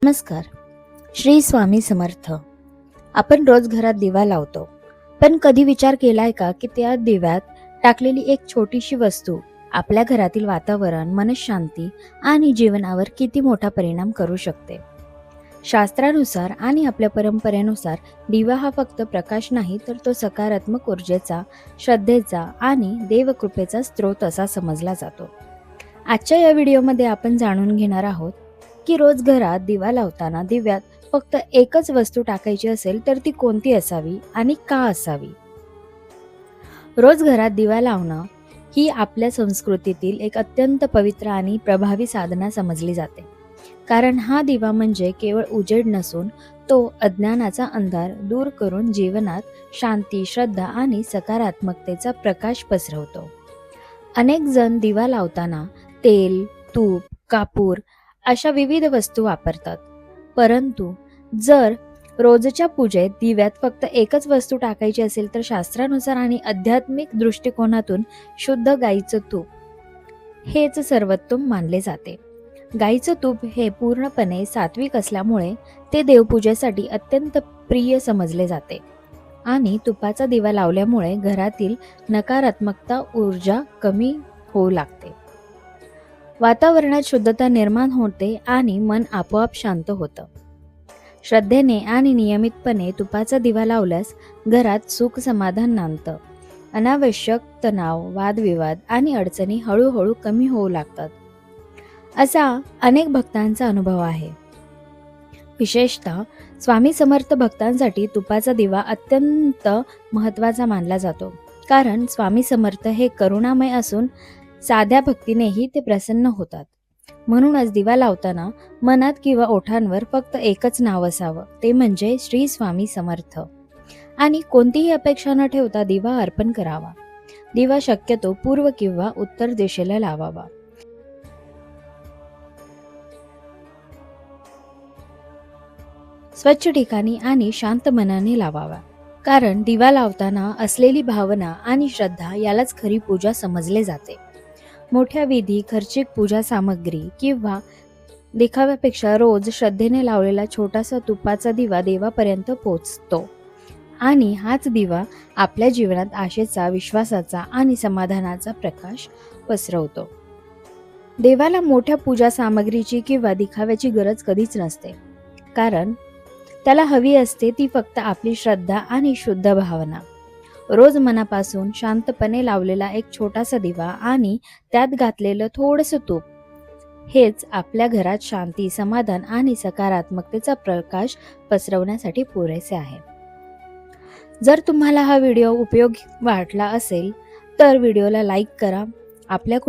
नमस्कार. श्री स्वामी समर्थ. आपण रोज घरात दिवा लावतो, पण कधी विचार केलाय का की त्या दिव्यात टाकलेली एक छोटीशी वस्तू आपल्या घरातील वातावरण, मनःशांती आणि जीवनावर किती मोठा परिणाम करू शकते. शास्त्रानुसार आणि आपल्या परंपरेनुसार दिवा हा फक्त प्रकाश नाही, तर तो सकारात्मक ऊर्जेचा, श्रद्धेचा आणि देवकृपेचा स्रोत असा समजला जातो. आजच्या या व्हिडिओमध्ये आपण जाणून घेणार आहोत की रोज घरात दिवा लावताना दिव्यात फक्त एकच वस्तू टाकायची असेल तर ती कोणती असावी आणि का असावी. रोज घरात दिवा लावणं ही आपल्या संस्कृतीतील एक अत्यंत पवित्र आणि प्रभावी साधना समजली जाते. कारण हा दिवा म्हणजे केवळ उजेड नसून तो अज्ञानाचा अंधार दूर करून जीवनात शांती, श्रद्धा आणि सकारात्मकतेचा प्रकाश पसरवतो. अनेक जण दिवा लावताना तेल, तूप, कापूर अशा विविध वस्तू वापरतात. परंतु जर रोजच्या पूजेत दिव्यात फक्त एकच वस्तू टाकायची असेल तर शास्त्रानुसार आणि आध्यात्मिक दृष्टिकोनातून शुद्ध गाईचं तूप हेच सर्वोत्तम मानले जाते. गाईचं तूप हे पूर्णपणे सात्विक असल्यामुळे ते देवपूजेसाठी अत्यंत प्रिय समजले जाते आणि तुपाचा दिवा लावल्यामुळे घरातील नकारात्मकता ऊर्जा कमी होऊ लागते. वातावरणात शुद्धता निर्माण होते आणि मन आपोआप शांत होतं. श्रद्धेने आणि नियमितपणे तुपाचा दिवा लावल्यास घरात सुख समाधान नांदतं. अनावश्यक तणाव, वादविवाद आणि अडचणी हळूहळू कमी होऊ लागतात, असा अनेक भक्तांचा अनुभव आहे. विशेषतः स्वामी समर्थ भक्तांसाठी तुपाचा दिवा अत्यंत महत्त्वाचा मानला जातो. कारण स्वामी समर्थ हे करुणामय असून साध्या भक्तीनेही ते प्रसन्न होतात. म्हणूनच दिवा लावताना मनात किंवा ओठांवर फक्त एकच नाव असावं, ते म्हणजे श्री स्वामी समर्थ. आणि कोणतीही अपेक्षा न ठेवता दिवा अर्पण करावा. दिवा शक्यतो पूर्व किंवा उत्तर दिशेला लावावा. स्वच्छ ठिकाणी आणि शांत मनाने लावावा. कारण दिवा लावताना असलेली भावना आणि श्रद्धा यालाच खरी पूजा समजले जाते. मोठ्या विधी, खर्चिक पूजा सामग्री किंवा देखाव्यापेक्षा रोज श्रद्धेने लावलेला छोटासा तुपाचा दिवा देवापर्यंत पोहोचतो आणि हाच दिवा आपल्या जीवनात आशेचा, विश्वासाचा आणि समाधानाचा प्रकाश पसरवतो. देवाला मोठ्या पूजा सामग्रीची किंवा दिखाव्याची गरज कधीच नसते. कारण त्याला हवी असते ती फक्त आपली श्रद्धा आणि शुद्ध भावना. रोज मनापासून शांतपणे लावलेला एक छोटासा दिवा आणि त्यात घातलेलं थोडंसं तूप हेच आपल्या घरात शांती, समाधान आणि सकारात्मकतेचा प्रकाश पसरवण्यासाठी पुरेसे आहे. जर तुम्हाला हा व्हिडिओ उपयोगी वाटला असेल तर व्हिडिओला लाईक करा. आपल्या